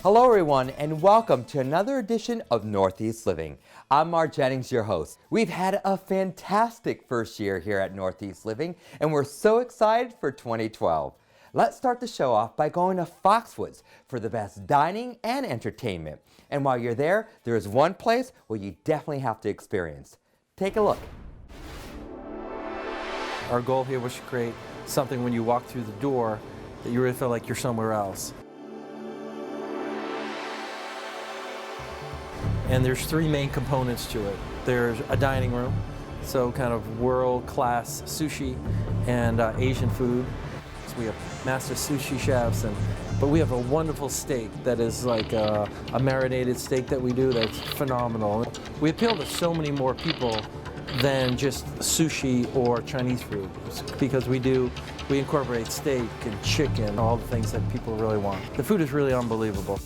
Hello everyone and welcome to another edition of Northeast Living. I'm Mark Jennings, your host. We've had a fantastic first year here at Northeast Living and we're so excited for 2012. Let's start the show off by going to Foxwoods for the best dining and entertainment. And while you're there, there is one place where you definitely have to experience. Take a look. Our goal here was to create something when you walk through the door that you really feel like you're somewhere else. And there's three main components to it. There's a dining room, so kind of world-class sushi and Asian food. So we have master sushi chefs, but we have a wonderful steak that is like a marinated steak that we do that's phenomenal. We appeal to so many more people than just sushi or Chinese food because we incorporate steak and chicken, all the things that people really want. The food is really unbelievable.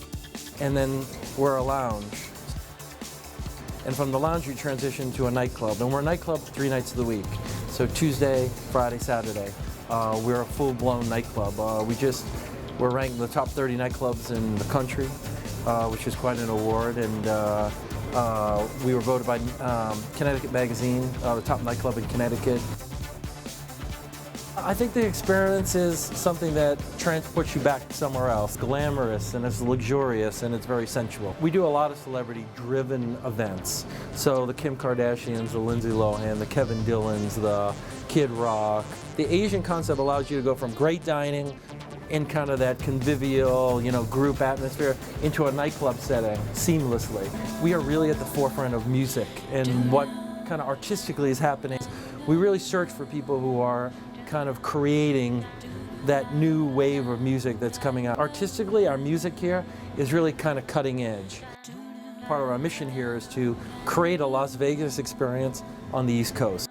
And then we're a lounge. And from the lounge, we transition to a nightclub. And we're a nightclub 3 nights of the week. So Tuesday, Friday, Saturday, we're a full-blown nightclub. We're ranked in the top 30 nightclubs in the country, which is quite an award. And we were voted by Connecticut Magazine, the top nightclub in Connecticut. I think the experience is something that transports you back somewhere else. Glamorous and it's luxurious and it's very sensual. We do a lot of celebrity-driven events. So the Kim Kardashians, the Lindsay Lohan, the Kevin Dillons, the Kid Rock. The Asian concept allows you to go from great dining in kind of that convivial, group atmosphere into a nightclub setting seamlessly. We are really at the forefront of music and what kind of artistically is happening. We really search for people who are kind of creating that new wave of music that's coming out. Artistically, our music here is really kind of cutting edge. Part of our mission here is to create a Las Vegas experience on the East Coast.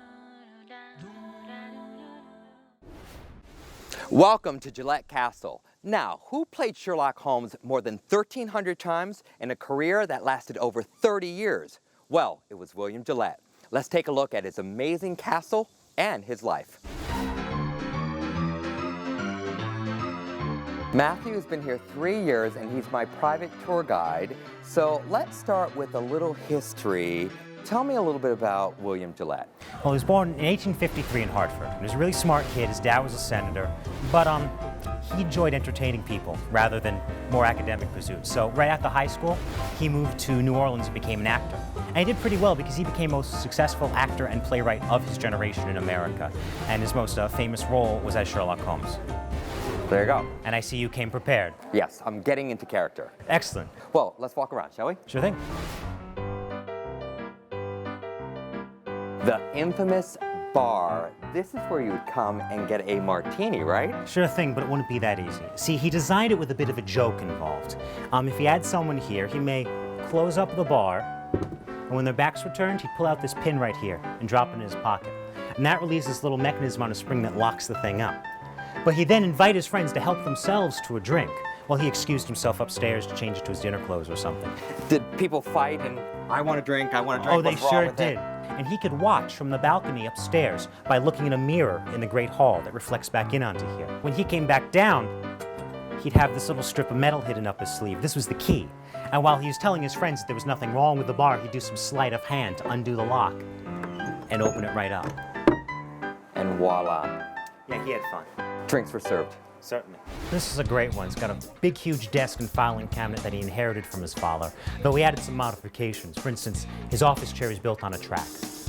Welcome to Gillette Castle. Now, who played Sherlock Holmes more than 1,300 times in a career that lasted over 30 years? Well, it was William Gillette. Let's take a look at his amazing castle and his life. Matthew has been here 3 years and he's my private tour guide. So let's start with a little history. Tell me a little bit about William Gillette. Well, he was born in 1853 in Hartford. He was a really smart kid. His dad was a senator, but he enjoyed entertaining people rather than more academic pursuits. So right after high school, he moved to New Orleans and became an actor. And he did pretty well because he became the most successful actor and playwright of his generation in America. And his most famous role was as Sherlock Holmes. There you go. And I see you came prepared. Yes, I'm getting into character. Excellent. Well, let's walk around, shall we? Sure thing. The infamous bar. This is where you would come and get a martini, right? Sure thing, but it wouldn't be that easy. See, he designed it with a bit of a joke involved. If he had someone here, he may close up the bar, and when their backs were turned, he'd pull out this pin right here and drop it in his pocket. And that releases this little mechanism on a spring that locks the thing up. But he'd then invite his friends to help themselves to a drink while he excused himself upstairs to change into his dinner clothes or something. Did people fight and I want a drink, I want a drink? Oh, they sure did. And he could watch from the balcony upstairs by looking in a mirror in the great hall that reflects back in onto here. When he came back down, he'd have this little strip of metal hidden up his sleeve. This was the key. And while he was telling his friends that there was nothing wrong with the bar, he'd do some sleight of hand to undo the lock and open it right up. And voila. Yeah, he had fun. Drinks were served. Certainly. This is a great one. It's got a big, huge desk and filing cabinet that he inherited from his father, though he added some modifications. For instance, his office chair is built on a track.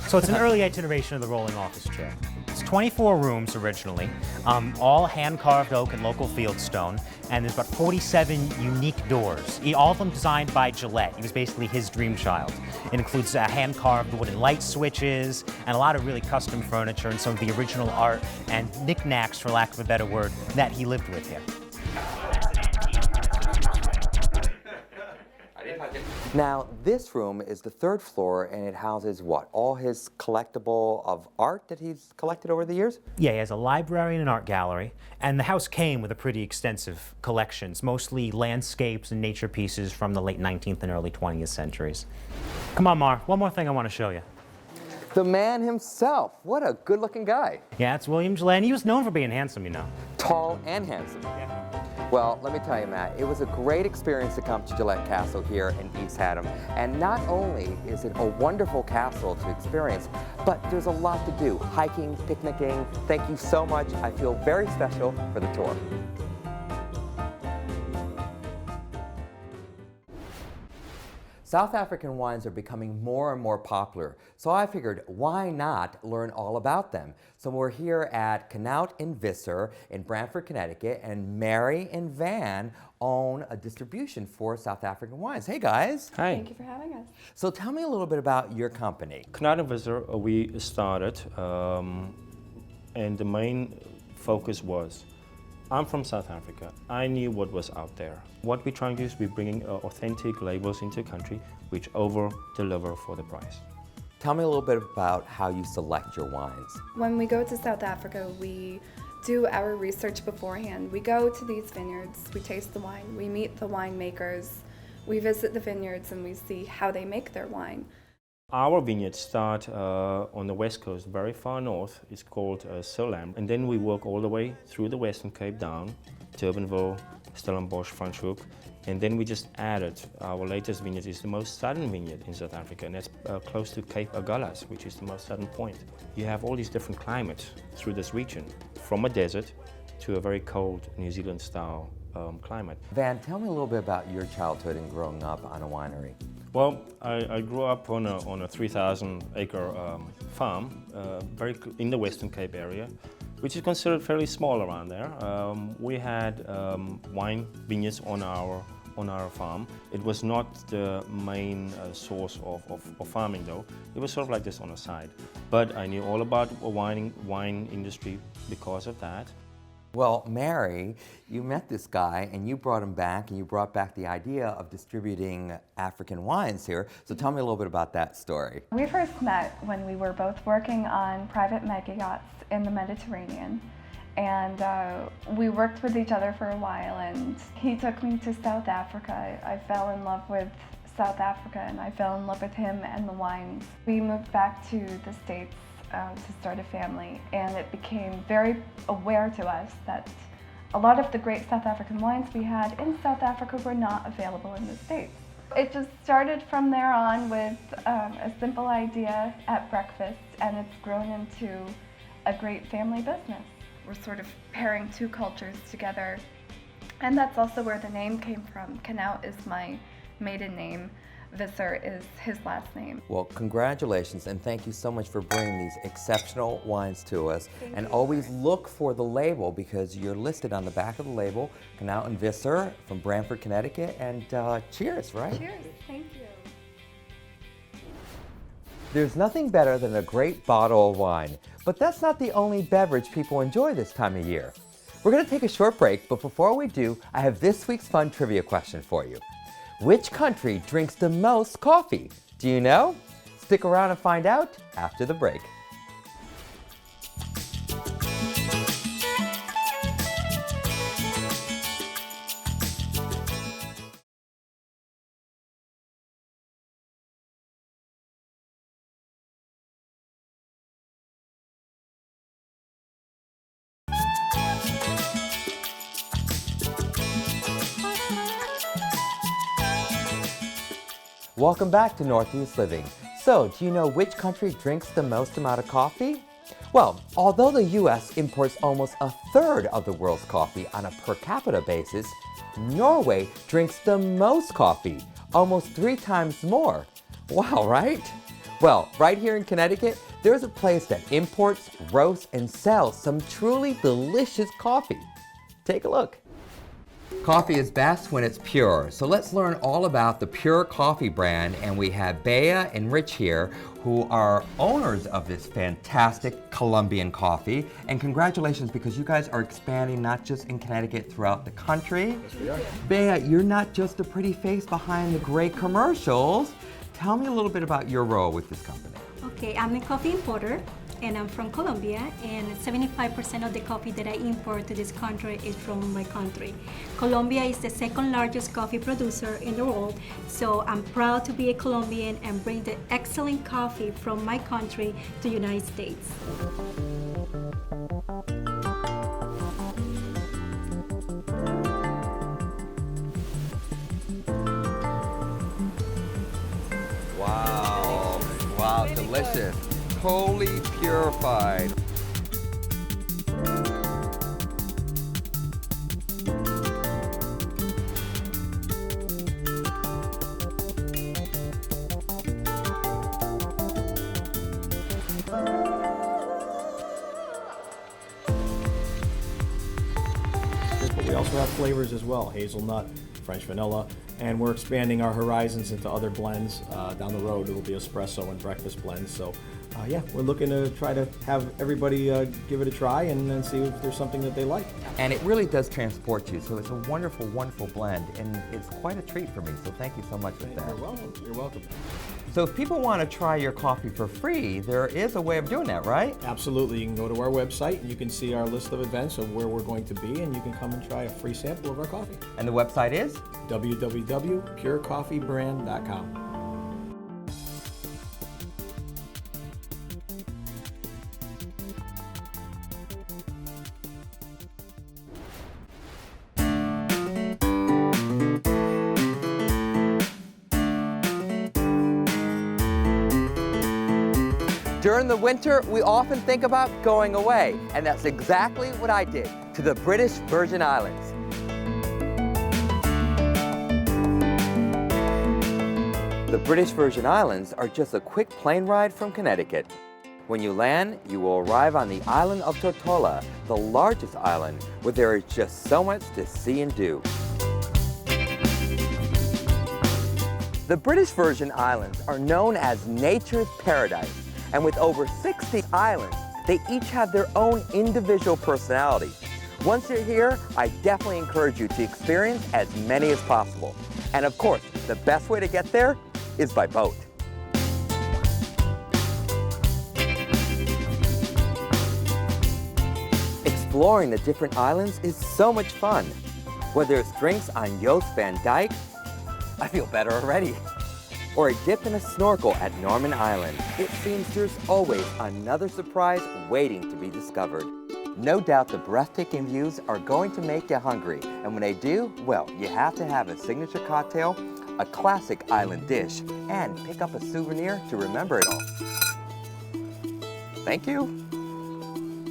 So it's an early iteration of the rolling office chair. It's 24 rooms originally, all hand-carved oak and local fieldstone, and there's about 47 unique doors, all of them designed by Gillette. He was basically his dream child. It includes hand-carved wooden light switches and a lot of really custom furniture and some of the original art and knickknacks, for lack of a better word, that he lived with here. Now, this room is the 3rd floor, and it houses what? All his collectible of art that he's collected over the years? Yeah, he has a library and an art gallery, and the house came with a pretty extensive collections, mostly landscapes and nature pieces from the late 19th and early 20th centuries. Come on, Mar, one more thing I want to show you. The man himself. What a good-looking guy. Yeah, it's William Gillette. He was known for being handsome, you know. Tall and handsome. Yeah. Well, let me tell you, Matt, it was a great experience to come to Gillette Castle here in East Haddam. And not only is it a wonderful castle to experience, but there's a lot to do. Hiking, picnicking. Thank you so much. I feel very special for the tour. South African wines are becoming more and more popular, so I figured why not learn all about them. So we're here at Knout and Visser in Brantford, Connecticut, and Mary and Van own a distribution for South African wines. Hey guys. Hi. Thank you for having us. So tell me a little bit about your company. Knout and Visser, we started, and the main focus was, I'm from South Africa. I knew what was out there. What we're trying to do is we're bringing authentic labels into the country which over-deliver for the price. Tell me a little bit about how you select your wines. When we go to South Africa, we do our research beforehand. We go to these vineyards, we taste the wine, we meet the winemakers, we visit the vineyards and we see how they make their wine. Our vineyards start on the west coast, very far north. It's called Solam. And then we work all the way through the Western Cape down, Durbanville, Stellenbosch, Franschhoek. And then we just added, our latest vineyard is the most southern vineyard in South Africa, and that's close to Cape Agulhas, which is the most southern point. You have all these different climates through this region, from a desert to a very cold New Zealand style climate. Van, tell me a little bit about your childhood and growing up on a winery. Well, I grew up on a 3,000 acre farm, in the Western Cape area, which is considered fairly small around there. We had wine vineyards on our farm. It was not the main source of farming though. It was sort of like this on the side. But I knew all about the wine industry because of that. Well, Mary, you met this guy and you brought him back and you brought back the idea of distributing African wines here. So tell me a little bit about that story. We first met when we were both working on private mega yachts in the Mediterranean. And we worked with each other for a while and he took me to South Africa. I fell in love with South Africa and I fell in love with him and the wines. We moved back to the States to start a family, and it became very aware to us that a lot of the great South African wines we had in South Africa were not available in the States. It just started from there on with a simple idea at breakfast, and it's grown into a great family business. We're sort of pairing two cultures together, and that's also where the name came from. Knout is my maiden name. Visser is his last name. Well, congratulations and thank you so much for bringing these exceptional wines to us. And always look for the label because you're listed on the back of the label, Knout and Visser from Brantford, Connecticut. And cheers, right? Cheers, thank you. There's nothing better than a great bottle of wine, but that's not the only beverage people enjoy this time of year. We're going to take a short break, but before we do, I have this week's fun trivia question for you. Which country drinks the most coffee? Do you know? Stick around and find out after the break. Welcome back to Northeast Living. So, do you know which country drinks the most amount of coffee? Well, although the U.S. imports almost a third of the world's coffee on a per capita basis, Norway drinks the most coffee, almost 3 times more. Wow, right? Well, right here in Connecticut, there's a place that imports, roasts, and sells some truly delicious coffee. Take a look. Coffee is best when it's pure, so let's learn all about the Pure Coffee brand, and we have Bea and Rich here, who are owners of this fantastic Colombian coffee. And congratulations, because you guys are expanding not just in Connecticut, throughout the country. Yes, we are. Bea, you're not just a pretty face behind the great commercials. Tell me a little bit about your role with this company. Okay, I'm a coffee importer and I'm from Colombia, and 75% of the coffee that I import to this country is from my country. Colombia is the second largest coffee producer in the world, so I'm proud to be a Colombian and bring the excellent coffee from my country to the United States. delicious. Totally purified. But we also have flavors as well, hazelnut, French vanilla, and we're expanding our horizons into other blends. Down the road, it will be espresso and breakfast blends. So yeah, we're looking to try to have everybody give it a try and then see if there's something that they like. And it really does transport you, so it's a wonderful, wonderful blend, and it's quite a treat for me, so thank you so much for that. You're welcome. You're welcome. So if people want to try your coffee for free, there is a way of doing that, right? Absolutely. You can go to our website and you can see our list of events of where we're going to be, and you can come and try a free sample of our coffee. And the website is? www.purecoffeebrand.com. During the winter, we often think about going away, and that's exactly what I did, to the British Virgin Islands. The British Virgin Islands are just a quick plane ride from Connecticut. When you land, you will arrive on the island of Tortola, the largest island, where there is just so much to see and do. The British Virgin Islands are known as nature's paradise. And with over 60 islands, they each have their own individual personality. Once you're here, I definitely encourage you to experience as many as possible. And of course, the best way to get there is by boat. Exploring the different islands is so much fun. Whether it's drinks on Joost van Dyke, I feel better already. Or a dip and a snorkel at Norman Island. It seems there's always another surprise waiting to be discovered. No doubt the breathtaking views are going to make you hungry, and when they do, well, you have to have a signature cocktail, a classic island dish, and pick up a souvenir to remember it all. Thank you.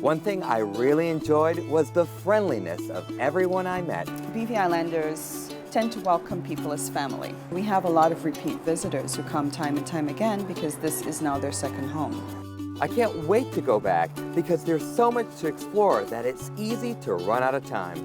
One thing I really enjoyed was the friendliness of everyone I met. BV Islanders tend to welcome people as family. We have a lot of repeat visitors who come time and time again because this is now their second home. I can't wait to go back because there's so much to explore that it's easy to run out of time.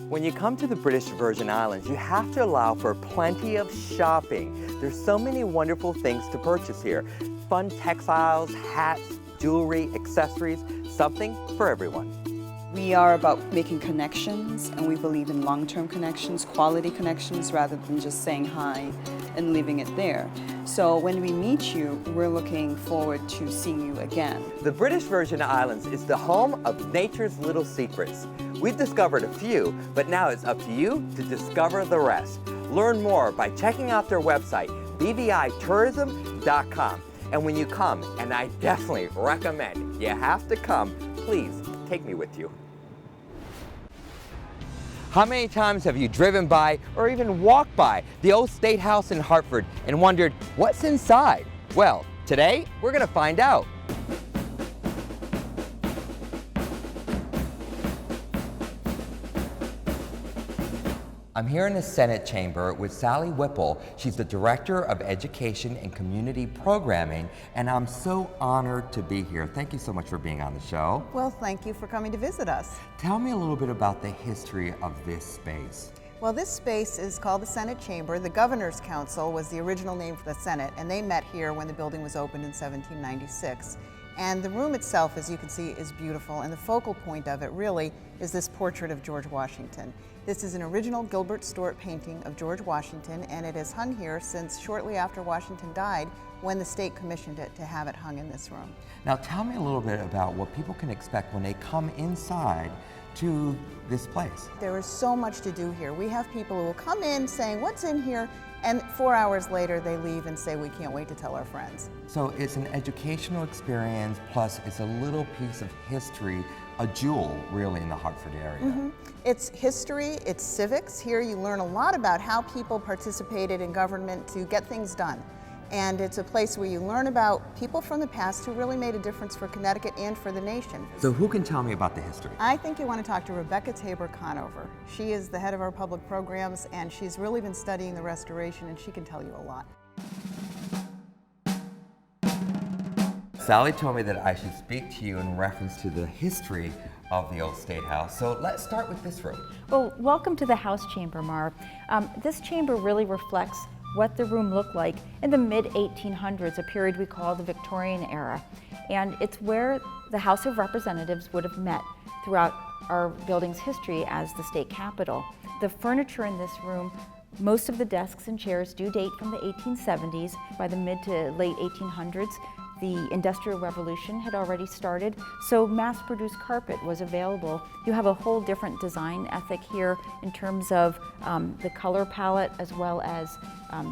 When you come to the British Virgin Islands, you have to allow for plenty of shopping. There's so many wonderful things to purchase here. Fun textiles, hats, jewelry, accessories, something for everyone. We are about making connections, and we believe in long-term connections, quality connections, rather than just saying hi and leaving it there. So when we meet you, we're looking forward to seeing you again. The British Virgin Islands is the home of nature's little secrets. We've discovered a few, but now it's up to you to discover the rest. Learn more by checking out their website, bvitourism.com. And when you come, and I definitely recommend you have to come, please take me with you. How many times have you driven by or even walked by the old State House in Hartford and wondered what's inside? Well, today we're going to find out. I'm here in the Senate chamber with Sally Whipple. She's the Director of Education and Community Programming, and I'm so honored to be here. Thank you so much for being on the show. Well, thank you for coming to visit us. Tell me a little bit about the history of this space. Well, this space is called the Senate Chamber. The Governor's Council was the original name for the Senate, and they met here when the building was opened in 1796. And the room itself, as you can see, is beautiful, and the focal point of it really is this portrait of George Washington. This is an original Gilbert Stuart painting of George Washington, and it has hung here since shortly after Washington died, when the state commissioned it to have it hung in this room. Now tell me a little bit about what people can expect when they come inside to this place. There is so much to do here. We have people who will come in saying, "What's in here?" And 4 hours later, they leave and say, "We can't wait to tell our friends." So it's an educational experience, plus it's a little piece of history, a jewel really in the Hartford area. Mm-hmm. It's history, it's civics. Here you learn a lot about how people participated in government to get things done. And it's a place where you learn about people from the past who really made a difference for Connecticut and for the nation. So who can tell me about the history? I think you want to talk to Rebecca Tabor-Conover. She is the head of our public programs, and she's really been studying the restoration, and she can tell you a lot. Sally told me that I should speak to you in reference to the history of the old State House. So let's start with this room. Well, welcome to the House Chamber, Marv. This chamber really reflects what the room looked like in the mid-1800s, a period we call the Victorian era. And it's where the House of Representatives would have met throughout our building's history as the state capitol. The furniture in this room, most of the desks and chairs do date from the 1870s. By the mid to late 1800s, the Industrial Revolution had already started, so mass-produced carpet was available. You have a whole different design ethic here in terms of the color palette, as well as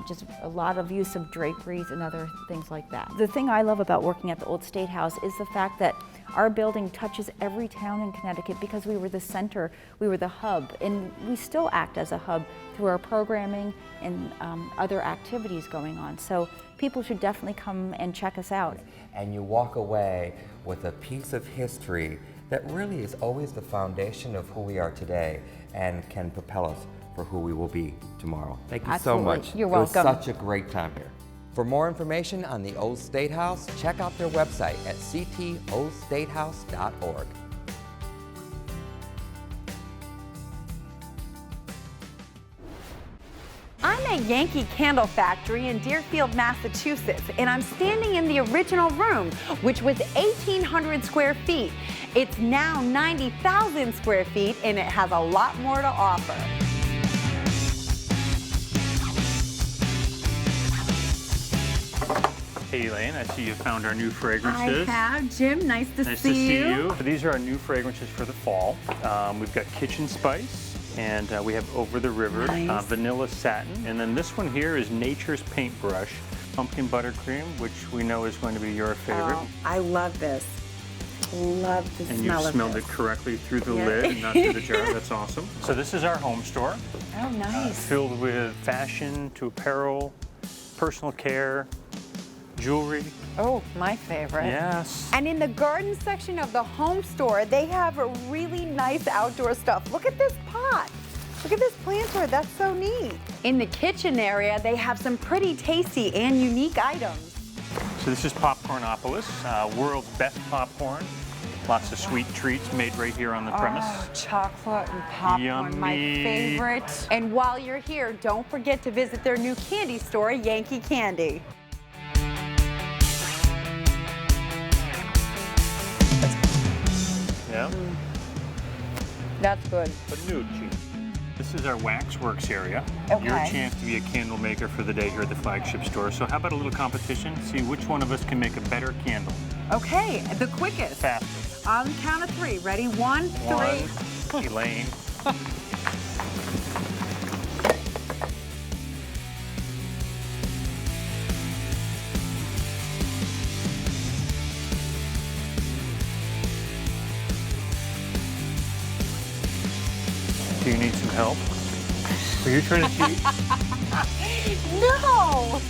just a lot of use of draperies and other things like that. The thing I love about working at the Old State House is the fact that our building touches every town in Connecticut because we were the center, we were the hub, and we still act as a hub through our programming and other activities going on. So people should definitely come and check us out. And you walk away with a piece of history that really is always the foundation of who we are today and can propel us for who we will be tomorrow. Thank you Absolutely. so much. You're welcome. It was such a great time here. For more information on the Old State House, check out their website at ctoldstatehouse.org. I'm at Yankee Candle Factory in Deerfield, Massachusetts, and I'm standing in the original room, which was 1,800 square feet. It's now 90,000 square feet, and it has a lot more to offer. Hey Elaine, I see you found our new fragrances. I have. Jim, nice to see you. These are our new fragrances for the fall. We've got Kitchen Spice, and we have Over the River, Nice. Vanilla Satin, and then this one here is Nature's Paintbrush, Pumpkin Buttercream, which we know is going to be your favorite. Oh, I love this. Love the And smell you've of smelled this. it correctly through the Yeah. lid and not through the jar. That's awesome. So this is our home store, Oh, nice. filled with fashion to apparel, personal care, jewelry. Oh, my favorite. Yes. And in the garden section of the home store, they have a really nice outdoor stuff. Look at this pot. Look at this planter, that's so neat. In the kitchen area, they have some pretty tasty and unique items. So this is Popcornopolis, world's best popcorn. Lots of sweet treats made right here on the premise. Oh, chocolate and popcorn, my Yummy. favorite. And while you're here, don't forget to visit their new candy store, Yankee Candy. Yeah, That's good. Panucci. This is our Waxworks area. Okay. Your chance to be a candle maker for the day here at the flagship store. So how about a little competition? See which one of us can make a better candle. Okay, the quickest. Fastest. On the count of three. Ready? One, One, three. Elaine. Do you need some help? Are you trying to cheat? No!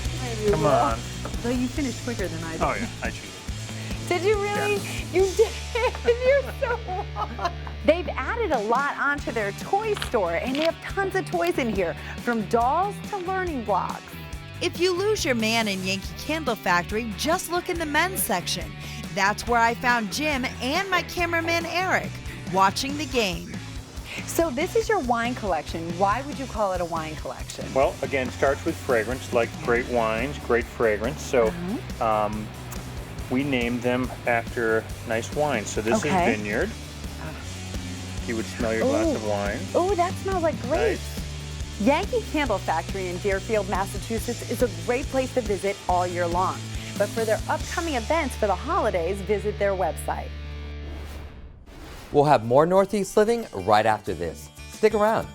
Come on. Though you finished quicker than I did. Oh yeah, I cheated. Did you really? Yeah. You did. You're so wrong. They've added a lot onto their toy store, and they have tons of toys in here, from dolls to learning blocks. If you lose your man in Yankee Candle Factory, just look in the men's section. That's where I found Jim and my cameraman Eric watching the game. So this is your wine collection. Why would you call it a wine collection? Well, again, starts with fragrance, like great wines, great fragrance. So we named them after nice wines. So this Okay. is Vineyard. You would smell your glass of wine. Oh, that smells like grapes. Nice. Yankee Candle Factory in Deerfield, Massachusetts is a great place to visit all year long. But for their upcoming events for the holidays, visit their website. We'll have more Northeast Living right after this. Stick around.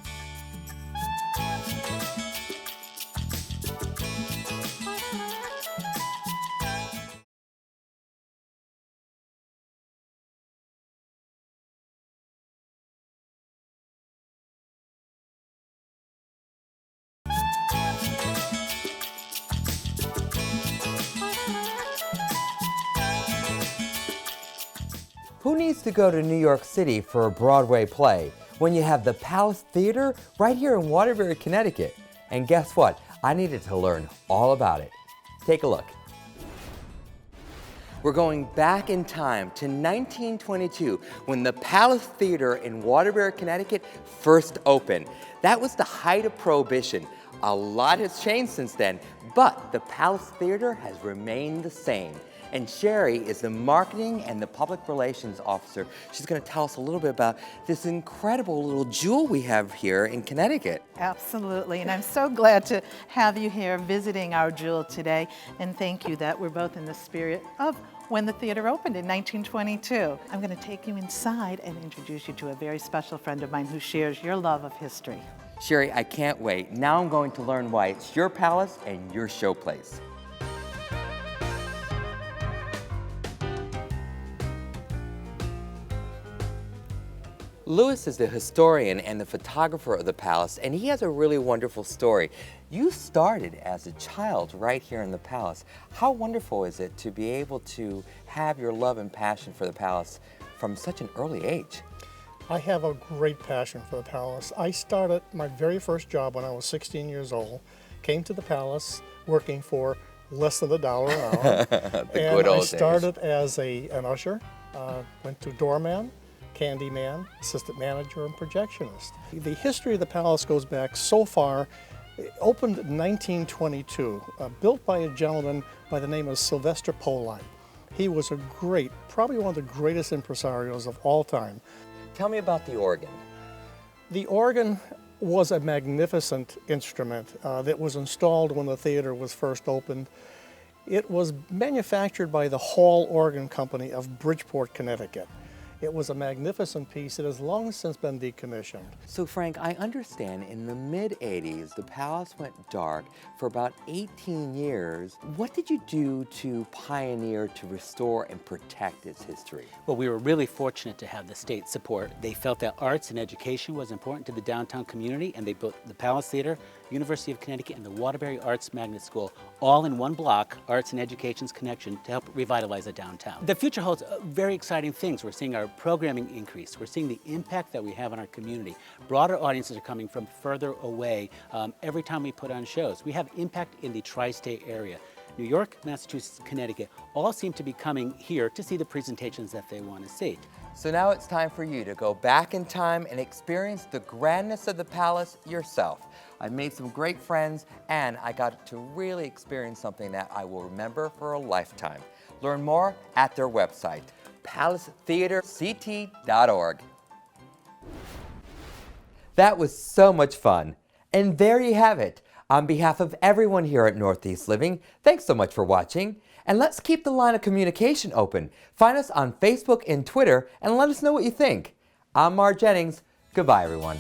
Who needs to go to New York City for a Broadway play when you have the Palace Theater right here in Waterbury, Connecticut? And guess what? I needed to learn all about it. Take a look. We're going back in time to 1922 when the Palace Theater in Waterbury, Connecticut first opened. That was the height of Prohibition. A lot has changed since then, but the Palace Theater has remained the same. And Sherry is the Marketing and the Public Relations Officer. She's going to tell us a little bit about this incredible little jewel we have here in Connecticut. Absolutely, and I'm so glad to have you here visiting our jewel today. And thank you that we're both in the spirit of when the theater opened in 1922. I'm going to take you inside and introduce you to a very special friend of mine who shares your love of history. Sherry, I can't wait. Now I'm going to learn why it's your palace and your showplace. Louis is the historian and the photographer of the palace, and he has a really wonderful story. You started as a child right here in the palace. How wonderful is it to be able to have your love and passion for the palace from such an early age? I have a great passion for the palace. I started my very first job when I was 16 years old, came to the palace working for less than $1 an hour. The and good old I started days. as an usher, went to doorman, Candyman, assistant manager, and projectionist. The history of the palace goes back so far. It opened in 1922, built by a gentleman by the name of Sylvester Poline. He was a great, probably one of the greatest impresarios of all time. Tell me about the organ. The organ was a magnificent instrument that was installed when the theater was first opened. It was manufactured by the Hall Organ Company of Bridgeport, Connecticut. It was a magnificent piece. It has long since been decommissioned. So Frank, I understand in the mid-'80s, the palace went dark for about 18 years. What did you do to pioneer, to restore and protect its history? Well, we were really fortunate to have the state support. They felt that arts and education was important to the downtown community, and they built the Palace Theater, University of Connecticut, and the Waterbury Arts Magnet School, all in one block, Arts and Education's connection, to help revitalize the downtown. The future holds very exciting things. We're seeing our programming increase. We're seeing the impact that we have on our community. Broader audiences are coming from further away every time we put on shows. We have impact in the tri-state area. New York, Massachusetts, Connecticut all seem to be coming here to see the presentations that they want to see. So now it's time for you to go back in time and experience the grandness of the palace yourself. I made some great friends, and I got to really experience something that I will remember for a lifetime. Learn more at their website, palacetheaterct.org. That was so much fun. And there you have it. On behalf of everyone here at Northeast Living, thanks so much for watching. And let's keep the line of communication open. Find us on Facebook and Twitter and let us know what you think. I'm Mark Jennings. Goodbye, everyone.